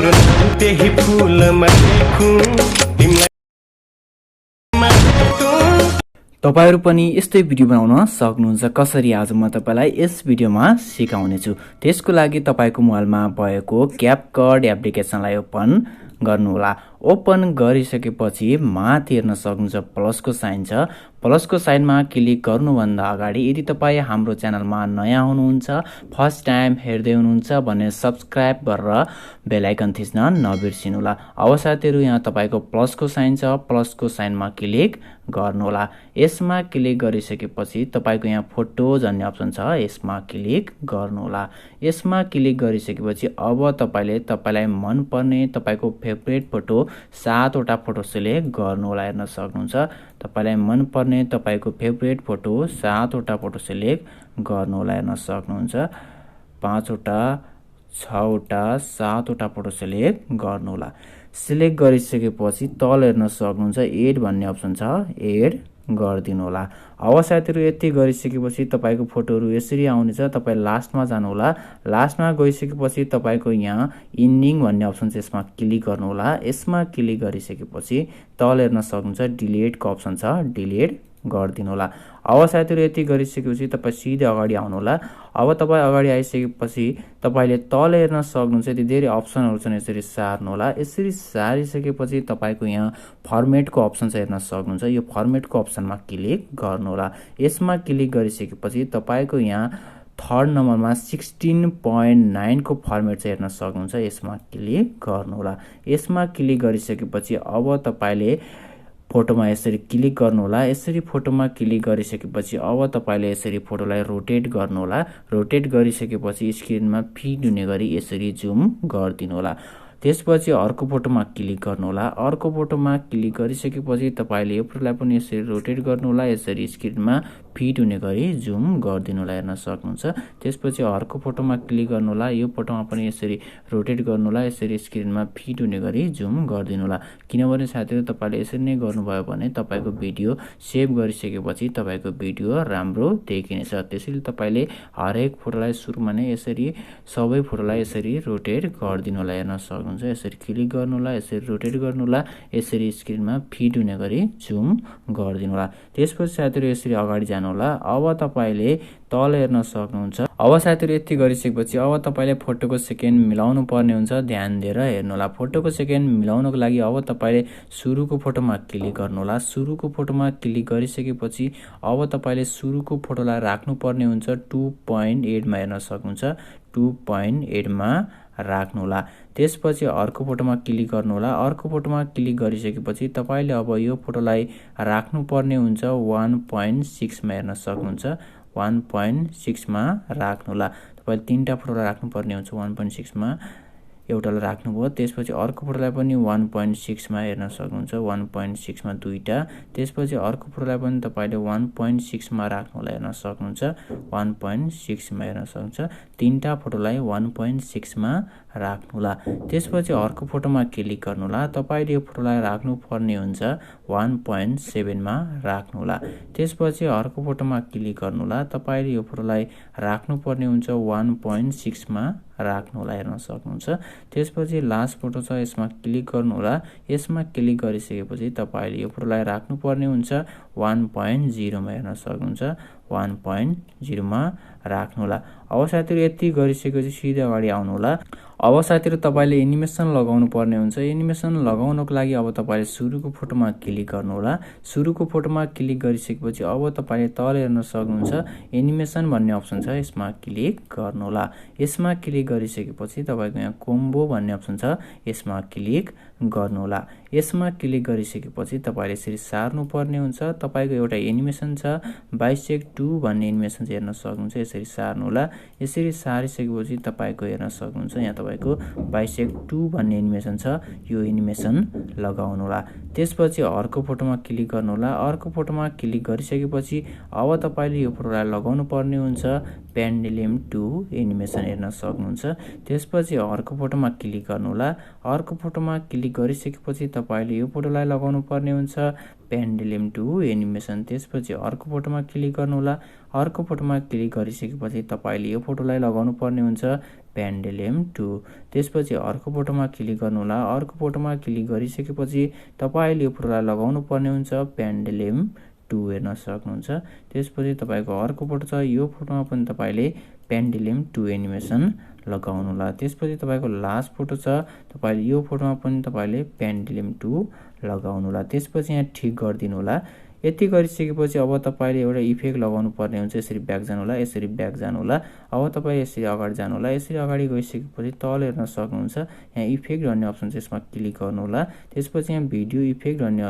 तिम्रो नाम त्यही फुलमा देखु तिमीलाई तपाईहरु पनि यस्तै भिडियो बनाउन सक्नुहुन्छ। कसरी आज म तपाईलाई यस भिडियोमा सिकाउने छु। त्यसको लागि तपाईको मोबाइलमा भएको क्यापकट एप्लिकेसनलाई ओपन गर्नुहोला। ओपन गरिसकेपछि माथि हेर्न सक्नुहुन्छ प्लसको साइन छ। प्लसको साइनमा क्लिक गर्नुभन्दा अगाडि यदि तपाई हाम्रो च्यानलमा नयाँ हुनुहुन्छ, फर्स्ट टाइम हेर्दै हुनुहुन्छ भने सब्स्क्राइब गरेर बेल आइकन थिच्न नबिर्सिनुहोला। अब साथीहरु यहाँ तपाईको प्लसको साइन छ, प्लसको साइनमा क्लिक गर्नुहोला। यसमा क्लिक गरिसकेपछि तपाईको यहाँ फोटोज भन्ने अप्सन छ, यसमा क्लिक गर्नुहोला। यसमा क्लिक गरिसकेपछि अब तपाईले तपाईलाई मन पर्ने तपाईको फेभरेट फोटो 7 वटा फोटो सिलेक्ट गर्नुहोला। हेर्न सक्नुहुन्छ तपाईलाई मन पर्ने तपाईको फेभरेट फोटो 7 वटा फोटो सिलेक्ट गर्नुहोला। हेर्न सक्नुहुन्छ 5 वटा 6 वटा 7 वटा फोटो सिलेक्ट गर्नुहोला। सिलेक्ट गरिसकेपछि तल हेर्न सक्नुहुन्छ एड भन्ने अप्सन छ, एड गरिदिनु होला। अब साथीहरु यति गरिसकेपछि तपाईको फोटोहरु यसरी आउनेछ। तपाई लास्टमा जानु होला। लास्टमा गइसकेपछि तपाईको यहाँ इन्डिङ भन्ने अप्सन छ, यसमा क्लिक गर्नु होला। यसमा क्लिक गरिसकेपछि तल हेर्न सक्नुहुन्छ डिलिट को अप्सन छ, डिलिट गरिदिनु होला। अब साथीहरु यति गरिसकेपछि तपाई सिधै अगाडि आउनु होला। अब तपाई अगाडि आइसकेपछि तपाईले तल हेर्न सक्नुहुन्छ यति धेरै अप्सनहरु छन्, यसरी सार्नु होला। यसरी सारिसकेपछि तपाईको यहाँ फर्मेटको अप्सन छ, हेर्न सक्नुहुन्छ। यो फर्मेटको अप्सनमा क्लिक गर्नु होला। यसमा क्लिक गरिसकेपछि तपाईको यहाँ थर्ड नम्बरमा 16.9 को फर्मेट चाहिँ हेर्न सक्नुहुन्छ, यसमा क्लिक गर्नु होला। यसमा क्लिक गरिसकेपछि अब तपाईले फोटोमा यसरी क्लिक गर्नु होला। यसरी फोटोमा क्लिक गरिसकेपछि अब तपाईले यसरी फोटोलाई रोटेट गर्नु होला। रोटेट गरिसकेपछि स्क्रिनमा फिट हुने गरी यसरी जुम गरिदिनु होला। त्यसपछि अर्को फोटोमा क्लिक गर्नु होला। अर्को फोटोमा क्लिक गरिसकेपछि तपाईले यो फोटोलाई पनि यसरी रोटेट गर्नु होला। यसरी स्क्रिनमा फिट हुने गरी जुम गरिदिनु होला। हेर्न सक्नुहुन्छ। त्यसपछि अर्को फोटोमा क्लिक गर्नु होला। यो फोटोमा पनि यसरी रोटेट गर्नु होला। यसरी स्क्रिनमा फिट हुने गरी जुम गरिदिनु होला। किनभने साथीहरु तपाईले यसरी नै गर्नुभयो भने तपाईको भिडियो सेभ गरिसकेपछि तपाईको भिडियो राम्रो देखिनेछ। त्यसैले तपाईले हरेक फोटोलाई सुरुमा नै यसरी सबै फोटोलाई यसरी रोटेट गरिदिनु होला। हेर्न सक्नुहुन्छ। यसरी क्लिक गर्नु होला, यसरी रोटेट गर्नु होला, यसरी स्क्रिनमा फिट हुने गरी जुम गरिदिनु होला। त्यसपछि साथीहरु यसरी अगाडि जानु होला। अब तपाईले तल हेर्न सक्नुहुन्छ। अब साथीहरु यति गरिसकेपछि अब तपाईले फोटोको सेकेन्ड मिलाउनु पर्ने हुन्छ, ध्यान दिएर हेर्नु होला। फोटोको सेकेन्ड मिलाउनको लागि अब तपाईले सुरुको फोटोमा क्लिक गर्नु होला। सुरुको फोटोमा क्लिक गरिसकेपछि अब तपाईले सुरुको फोटोलाई राख्नु पर्ने हुन्छ 2.8 मा। हेर्न सक्नुहुन्छ 2.8 मा राख्नु होला। त्यसपछि अर्को फोटोमा क्लिक गर्नु होला। अर्को फोटोमा क्लिक गरिसकेपछि तपाईले अब यो फोटोलाई राख्नु पर्ने हुन्छ 1.6 मा। हेर्न सक्नुहुन्छ 1.6 मा राख्नु होला। तपाईले तीनटा फोटोलाई राख्नु पर्ने हुन्छ 1.6 मा। एउटालाई राख्नुभयो। त्यसपछि अर्को फोटोलाई पनि 1.6 मा। हेर्न सक्नुहुन्छ 1.6 मा दुईटा। त्यसपछि अर्को फोटोलाई पनि तपाईले 1.6 मा राख्नु होला। हेर्न सक्नुहुन्छ 1.6 मा। हेर्न सक्नुहुन्छ तीनटा फोटोलाई 1.6 मा राख्नु होला। त्यसपछि अर्को फोटोमा क्लिक गर्नु होला। तपाईले यो फोटोलाई राख्नु पर्ने हुन्छ 1.7 मा राख्नु होला। त्यसपछि अर्को फोटोमा क्लिक गर्नु होला। तपाईले यो फोटोलाई राख्नु पर्ने हुन्छ 1.6 मा राख्नु होला। हेर्न सक्नुहुन्छ। त्यसपछि लास्ट फोटो छ, यसमा क्लिक गर्नु होला। यसमा क्लिक गरिसकेपछि तपाईले यो फोटोलाई राख्नु पर्ने हुन्छ 1.0 मा। हेर्न सक्नुहुन्छ 1.0 मा राख्नु होला। अब साथीहरु यति गरिसकेपछि सिधै अगाडि आउनु होला। अब साथीहरु तपाईले एनिमेसन लगाउनु पर्ने हुन्छ। एनिमेसन लगाउनको लागि अब तपाईले सुरुको फोटोमा क्लिक गर्नु होला। सुरुको फोटोमा क्लिक गरिसकेपछि अब तपाईले तल हेर्न सक्नुहुन्छ एनिमेसन भन्ने अप्सन छ, यसमा क्लिक गर्नु होला। यसमा क्लिक गरिसकेपछि तपाईको यहाँ कोम्बो भन्ने अप्सन छ, यसमा क्लिक गर्नु होला। यसमा क्लिक गरिसकेपछि तपाईले यसरी सार्नु पर्ने हुन्छ। तपाईको एउटा एनिमेसन छ बाइसेक्ट 2 भन्ने एनिमेसन चाहिँ हेर्न सक्नुहुन्छ। यसरी सार्नु होला। यसरी सारिसकेपछि तपाईको हेर्न सक्नुहुन्छ यहाँ तपाईको बाइसेक्ट 2 भन्ने एनिमेसन छ, यो एनिमेसन लगाउनु होला। त्यसपछि अर्को फोटोमा क्लिक गर्नु होला। अर्को फोटोमा क्लिक गरिसकेपछि अब तपाईले यो फोटोलाई लगाउनु पर्ने हुन्छ पेन्डुलम 2 एनिमेसन हेर्न सक्नुहुन्छ। त्यसपछि अर्को फोटोमा क्लिक गर्नुहोला। अर्को फोटोमा क्लिक गरिसकेपछि तपाईले यो फोटोलाई लगाउनु पर्ने हुन्छ पेन्डुलम 2 एनिमेसन। त्यसपछि अर्को फोटोमा क्लिक गर्नुहोला। अर्को फोटोमा क्लिक गरिसकेपछि तपाईले यो फोटोलाई लगाउनु पर्ने हुन्छ पेन्डुलम 2। त्यसपछि अर्को फोटोमा क्लिक गर्नुहोला। अर्को फोटोमा क्लिक गरिसकेपछि तपाईले यो फोटोलाई लगाउनु पर्ने हुन्छ पेन्डुलम 2 हेर्न सक्नुहुन्छ। त्यसपछि तपाईको अर्को फोटो छ, यो फोटोमा पनि तपाईले पेन्डुलम 2 एनिमेसन लगाउनुहोला। त्यसपछि तपाईको लास्ट फोटो छ, तपाईले यो फोटोमा पनि तपाईले पेन्डुलम 2 लगाउनुहोला। त्यसपछि यहाँ ठिक गरिदिनु होला। यति गरिसकेपछि अब तपाईले एउटा इफेक्ट लगाउनु पर्ने हुन्छ। यसरी ब्याक जानु होला, यसरी ब्याक जानु होला। अब तपाई यसरी अगाडि जानु होला। यसरी अगाडि गइसकेपछि तल हेर्न सक्नुहुन्छ यहाँ इफेक्ट भन्ने अप्सन छ, यसमा क्लिक गर्नु होला। त्यसपछि यहाँ भिडियो इफेक्ट भन्ने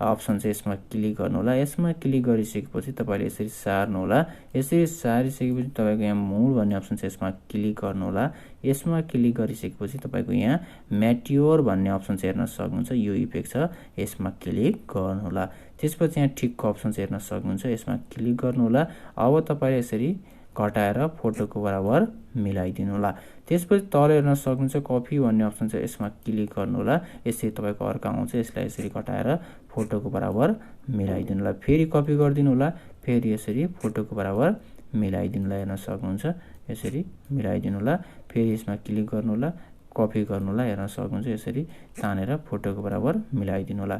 अप्सन छ, यसमा क्लिक गर्नु होला। यसमा क्लिक गरिसकेपछि तपाईले यसरी सार्नु होला। यसरी सारिसकेपछि तपाईको यहाँ मुभ भन्ने अप्सन छ, यसमा क्लिक गर्नु होला। यसमा क्लिक गरिसकेपछि तपाईको यहाँ म्याट्योर भन्ने अप्सन छ, हेर्न सक्नुहुन्छ यो इफेक्ट छ, यसमा क्लिक गर्नु होला। त्यसपछि यहाँ ठिकको अप्सन छ, हेर्न सक्नुहुन्छ, यसमा क्लिक गर्नु होला। अब तपाईले यसरी घटाएर फोटोको बराबर मिलाइदिनु होला। त्यसपछि तल हेर्न सक्नुहुन्छ कपी भन्ने अप्सन छ, यसमा क्लिक गर्नु होला। यसरी तपाईको अर्को आउँछ, यसलाई यसरी घटाएर फोटोको बराबर मिलाइदिनु होला। फेरि कपी गरिदिनु होला, फेरि यसरी फोटोको बराबर मिलाइदिनु होला। हेर्न सक्नुहुन्छ यसरी मिलाइदिनु होला। फेरि यसमा क्लिक गर्नु होला, कपी गर्नु होला। हेर्न सक्नुहुन्छ यसरी तानेर फोटोको बराबर मिलाइदिनु होला।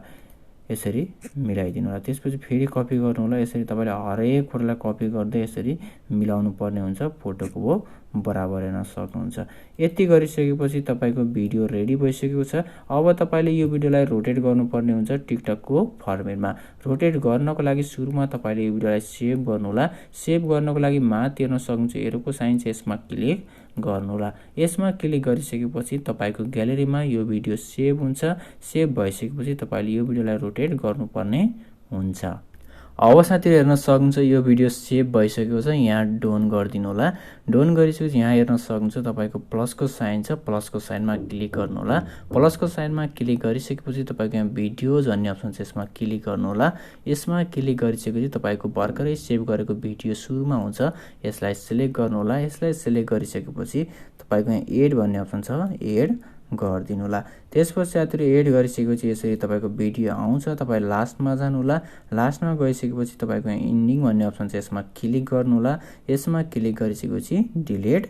यसरी मिलाइदिनु होला। त्यसपछि फेरि कपी गर्नु होला। यसरी तपाईले हरेक फोटोलाई कपी गर्दै यसरी मिलाउनु पर्ने हुन्छ फोटोको बराबर हेर्न सक्नुहुन्छ। यति गरिसकेपछि तपाईको भिडियो रेडी भइसकेको छ। अब तपाईले यो भिडियोलाई रोटेट गर्नुपर्ने हुन्छ टिकटकको फर्मेटमा। रोटेट गर्नको लागि सुरुमा तपाईले यो भिडियोलाई सेभ गर्नु होला। सेभ गर्नको लागि माथि हेर्न सक्नुहुन्छ एरोको साइन छ, यसमा क्लिक गर्नु होला। यसमा क्लिक गरिसकेपछि तपाईको ग्यालेरीमा यो भिडियो सेभ हुन्छ। सेभ भइसकेपछि तपाईले यो भिडियोलाई रोटेट गर्नुपर्ने हुन्छ। अब साथीहरु हेर्न सक्नुहुन्छ यो भिडियो सेभ भइसकेको छ। यहाँ डन गरिदिनु होला। डन गरिसकेपछि यहाँ हेर्न सक्नुहुन्छ तपाईको प्लसको साइन छ, प्लसको साइनमा क्लिक गर्नु होला। प्लसको साइनमा क्लिक गरिसकेपछि तपाईको यहाँ भिडियोज भन्ने अप्सन छ, यसमा क्लिक गर्नु होला। यसमा क्लिक गरिसकेपछि तपाईको भर्खरै सेभ गरेको भिडियो सुरुमा हुन्छ, यसलाई सिलेक्ट गर्नु होला। यसलाई सिलेक्ट गरिसकेपछि तपाईको यहाँ एड भन्ने अप्सन छ, एड गरिदिनु होला। त्यसपछि साथीहरु एड गरिसकेपछि यसरी तपाईको भिडियो आउँछ। तपाई लास्टमा जानु होला। लास्टमा गइसकेपछि तपाईको यहाँ एन्डिङ भन्ने अप्सन छ, यसमा क्लिक गर्नु होला। यसमा क्लिक गरिसकेपछि डिलिट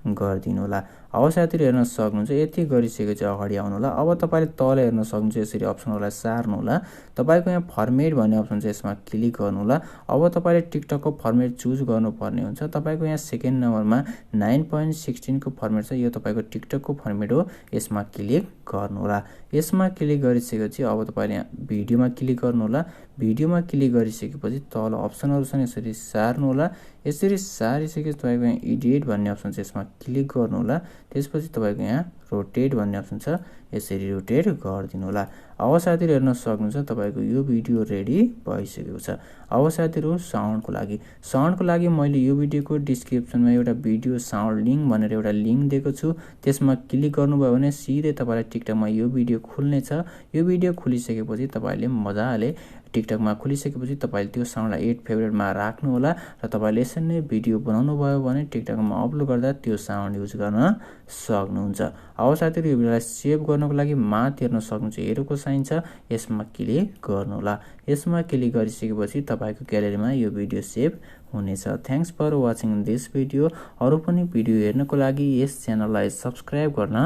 गरिदिनु होला। अब साथीहरु हेर्न सक्नुहुन्छ यति गरिसकेपछि अगाडि आउनु होला। अब तपाईले तल हेर्न सक्नुहुन्छ यसरी अप्सनहरुलाई सार्नु होला। तपाईको यहाँ फर्मेट भन्ने अप्सन छ, यसमा क्लिक गर्नु होला। अब तपाईले टिकटकको फर्मेट चुज गर्नुपर्ने हुन्छ। तपाईको यहाँ सेकेन्ड नम्बरमा 9.16 को फर्मेट छ, यो तपाईको टिकटकको फर्मेट हो, यसमा क्लिक गर्नु होला। यसमा क्लिक गरिसकेपछि अब तपाईले यहाँ भिडियोमा क्लिक गर्नु होला। भिडियोमा क्लिक गरिसकेपछि तल अप्सनहरु छन्, यसरी सार्नु होला। यसरी सारिसकेपछि तपाईको यहाँ एडिट भन्ने अप्सन छ, यसमा क्लिक गर्नु होला। त्यसपछि तपाईको यहाँ रोटेट भन्ने अप्सन छ, यसरी रोटेट गरिदिनु होला। अब साथीहरु हेर्न सक्नुहुन्छ तपाईको यो भिडियो रेडी भइसकेको छ। अब साथीहरु साउन्डको लागि मैले यो भिडियोको डिस्क्रिप्सनमा एउटा भिडियो साउन्ड लिंक भनेर एउटा लिंक दिएको छु। त्यसमा क्लिक गर्नुभयो भने सिधै तपाईलाई टिकटकमा यो भिडियो खुल्ने छ। यो भिडियो खुलिसकेपछि तपाईले मजाले टिकटकमा खुलिसकेपछि तपाईले त्यो साउन्डलाई एड फेभरेटमा राख्नु होला र तपाईले यसरी नै भिडियो बनाउनु भयो भने टिकटकमा अपलोड गर्दा त्यो साउन्ड युज गर्न सक्नुहुन्छ। अब साथीहरु यो भिडियोलाई सेभ गर्नको लागि माथि हेर्न सक्नुहुन्छ एरोको साइन छ, यसमा क्लिक गर्नु होला। यसमा क्लिक गरिसकेपछि तपाईको ग्यालेरीमा यो भिडियो सेभ हुनेछ। Thanks for watching this video. अरु पनि भिडियो हेर्नको लागि यस च्यानललाई सब्स्क्राइब गर्न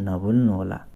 नभुल्नु होला।